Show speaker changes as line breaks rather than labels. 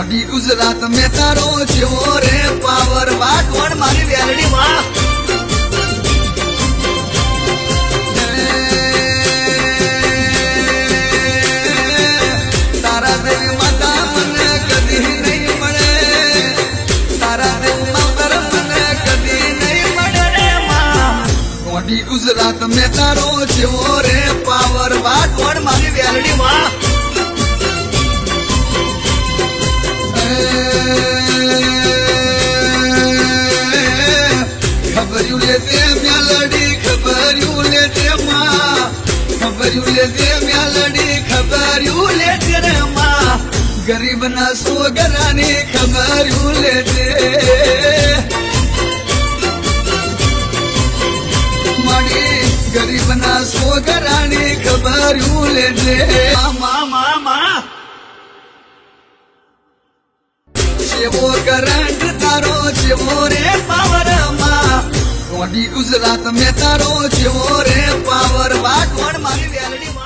મોડી ગુજરાત મેં તારો જેવો રે પાવર વાટવણ મારી વેલડી માં તારા દેવી માતા મને કદી નહીં મળે તારા દેવી માતા મને કદી નહીં મળે રે માં મોડી ગુજરાત મેં તારો જેવો રે પાવર વાટવણ મારી વેલડી માં ખબર્યું લેતે મ્યાલડી ખબર્યું લેતે માં ખબર્યું લેતે મ્યાલડી ખબર્યું લેતે રે માં ગરીબના સોગરાની ખબર્યું લેતે માડી ગરીબના સોગરાની ખબર્યું લેતે મા જેવો કરંટ તારો જેવો રે પાવર માં મોડી ગુજરાત મેં તારો જેવો રે પાવર વાટવણ મારી વેલડી માં